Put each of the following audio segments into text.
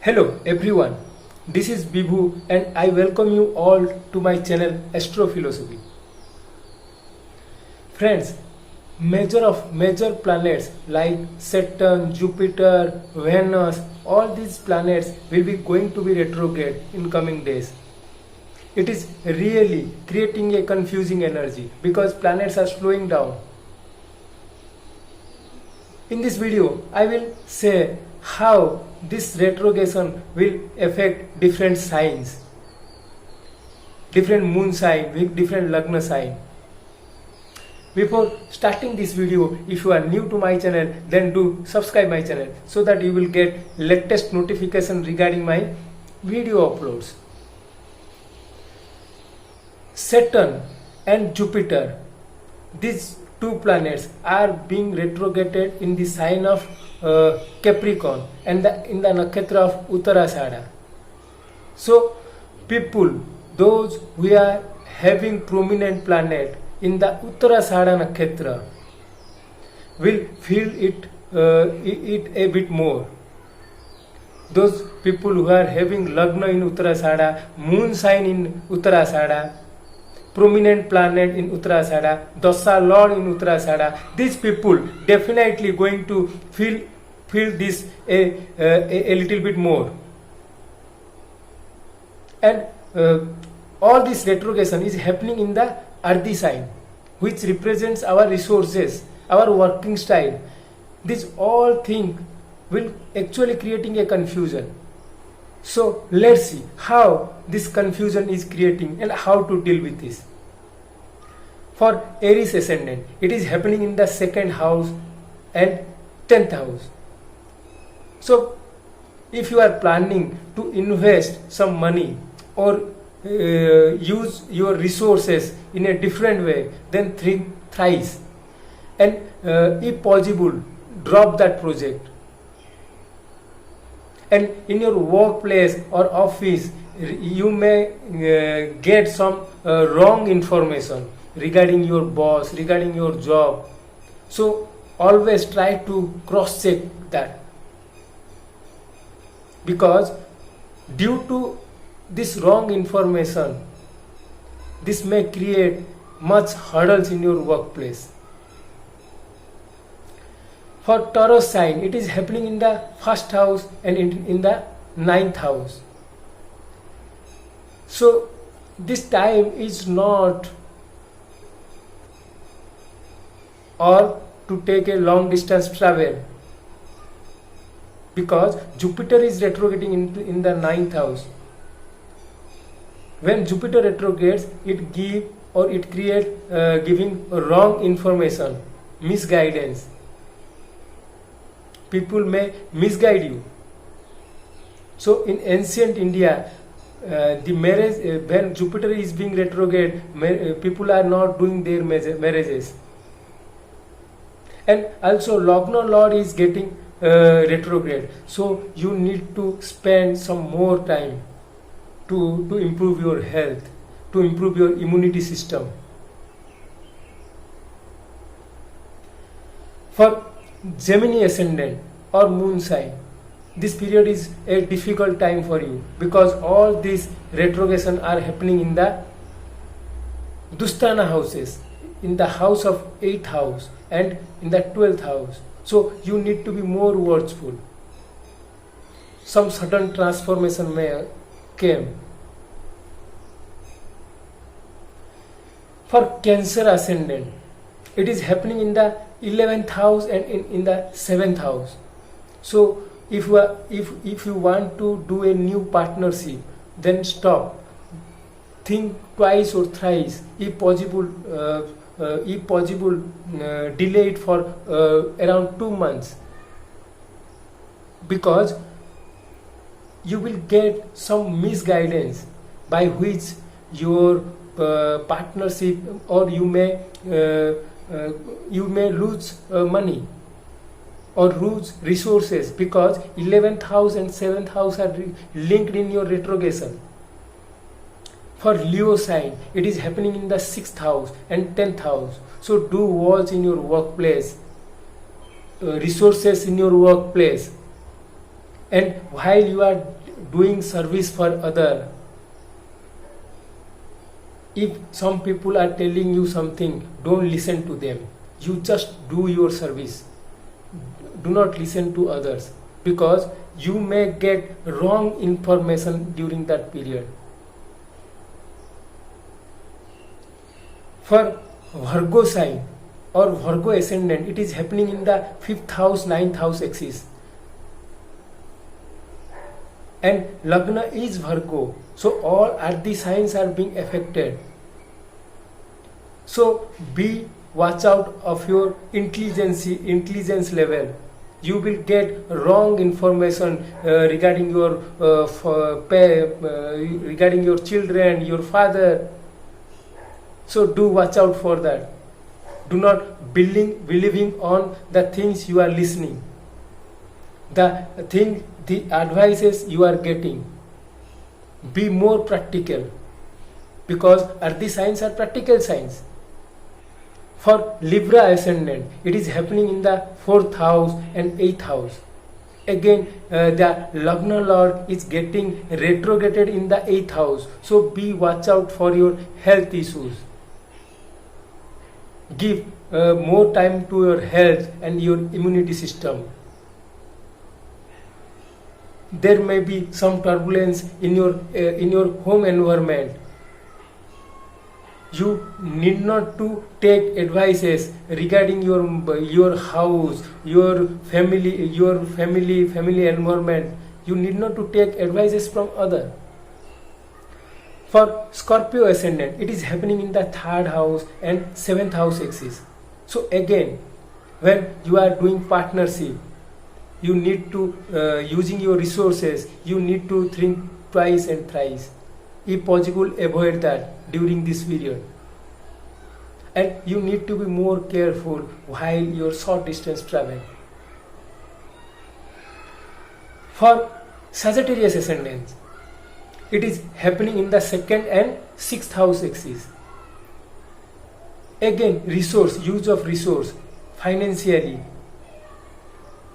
Hello everyone, this is Bibhu and I welcome you all to my channel Astrophilosophy. Friends, major planets like Saturn, Jupiter, Venus, all these planets will be going to be retrograde in coming days. It is really creating a confusing energy because planets are slowing down. In this video, I will say how this retrogression will affect different signs, different moon sign with different lagna sign. Before starting this video, if you are new to my channel, then do subscribe my channel so that you will get latest notification regarding my video uploads. Saturn and Jupiter, these two planets are being retrograded in the sign of Capricorn and in the nakshatra of Uttarashada. So people, those who are having prominent planet in the Uttarashada nakshatra will feel it a bit more. Those people who are having lagna in Uttarashada, moon sign in Uttarashada, prominent planet in Uttarashada, Dasa Lord in Uttarashada, these people definitely going to feel this a little bit more. And all this retrogression is happening in the Ardhi sign, which represents our resources, our working style. These all things will actually creating a confusion. So let's see how this confusion is creating and how to deal with this. For Aries ascendant, it is happening in the 2nd house and 10th house. So if you are planning to invest some money or use your resources in a different way, then think thrice and if possible drop that project. And in your workplace or office, you may get some wrong information regarding your boss, regarding your job. So always try to cross check that, because due to this wrong information, this may create much hurdles in your workplace. For Taurus sign, it is happening in the 1st house and in the 9th house. So this time is not or to take a long distance travel, because Jupiter is retrograding in the 9th house. When Jupiter retrogrades, it creates giving wrong information, misguidance. People may misguide you. So in ancient India, the marriage when Jupiter is being retrograde, people are not doing their marriages. And also Lagna Lord is getting retrograde. So you need to spend some more time to improve your health, to improve your immunity system. For Gemini ascendant or moon sign, this period is a difficult time for you, because all these retrogression are happening in the Dusthana houses, in the house of 8th house and in the 12th house. So you need to be more watchful. Some sudden transformation may come. For Cancer ascendant, it is happening in the 11th house and in the 7th house. So if you want to do a new partnership, then stop. Think twice or thrice. If possible, delay it for around 2 months, because you will get some misguidance by which your partnership, or you may lose money or lose resources, because 11th house and 7th house are linked in your retrogression. For Leo sign, it is happening in the 6th house and 10th house. So do watch in your workplace, resources in your workplace. And while you are doing service for other, if some people are telling you something, don't listen to them. You just do your service. Do not listen to others, because you may get wrong information during that period. For Virgo sign or Virgo ascendant, it is happening in the 5th house, 9th house axis. And Lagna is Virgo, so all earthly signs are being affected. So watch out of your intelligence level. You will get wrong information regarding your regarding your children, your father. So do watch out for that. Do not believing on the things you are listening, the advices you are getting. Be more practical, because earthly signs are practical signs. For Libra ascendant, it is happening in the 4th house and 8th house. Again, the Lagna Lord is getting retrograded in the 8th house. So watch out for your health issues. Give more time to your health and your immunity system. There may be some turbulence in your home environment. You need not to take advices regarding your house, your family environment. You need not to take advices from other. For Scorpio ascendant, it is happening in the 3rd house and 7th house axis. So again, when you are doing partnership, you need to using your resources. You need to think twice and thrice. If possible, avoid that during this period. And you need to be more careful while your short distance travel. For Sagittarius ascendant, it is happening in the 2nd and 6th house axis. Again, use of resource, financially.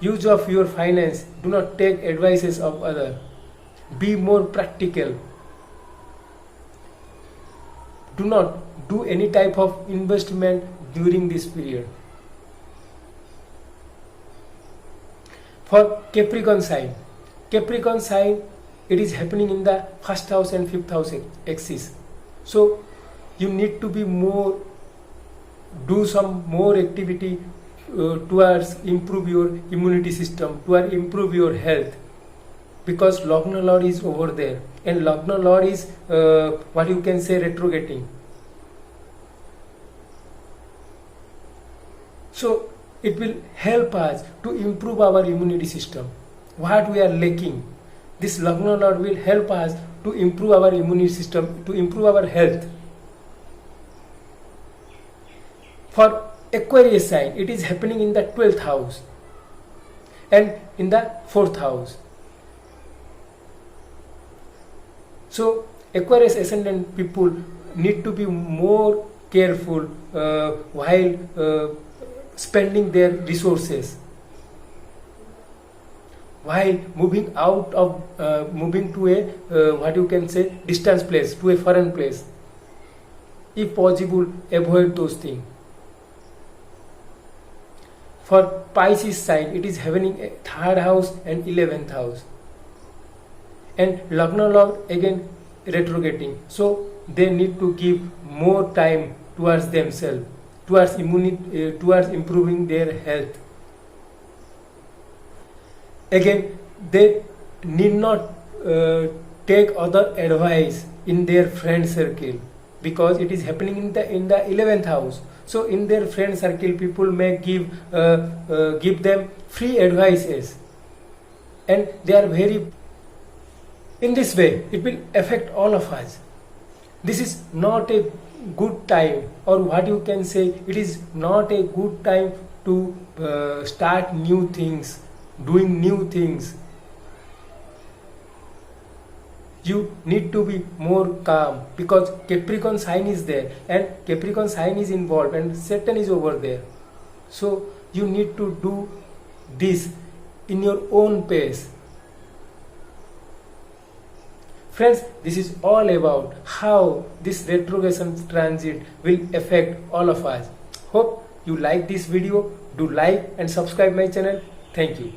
Use of your finance. Do not take advices of other. Be more practical. Do not do any type of investment during this period. For Capricorn sign, it is happening in the 1st house and 5th house axis. So you need to be do some more activity towards improve your immunity system, towards improve your health, because Lagna Lord is over there, and Lagna Lord is what you can say retrograding. So it will help us to improve our immunity system. What we are lacking, this Lagna Lord will help us to improve our immunity system, to improve our health. For Aquarius sign, it is happening in the 12th house and in the 4th house. So Aquarius ascendant people need to be more careful while spending their resources, while moving to a what you can say distance place, to a foreign place. If possible, avoid those things. For Pisces sign, it is happening 3rd house and 11th house, and Lagna Lord again retrograding. So they need to give more time towards themselves, towards immunity, towards improving their health. Again, they need not take other advice in their friend circle, because it is happening in the 11th house. So in their friend circle, people may give them free advices, and they are very. In this way, it will affect all of us. This is not a good time, or what you can say, it is not a good time to start new things, doing new things. You need to be more calm, because Capricorn sign is there, and Capricorn sign is involved, and Saturn is over there. So you need to do this in your own pace. Friends, this is all about how this retrogression transit will affect all of us. Hope you like this video. Do like and subscribe my channel. Thank you.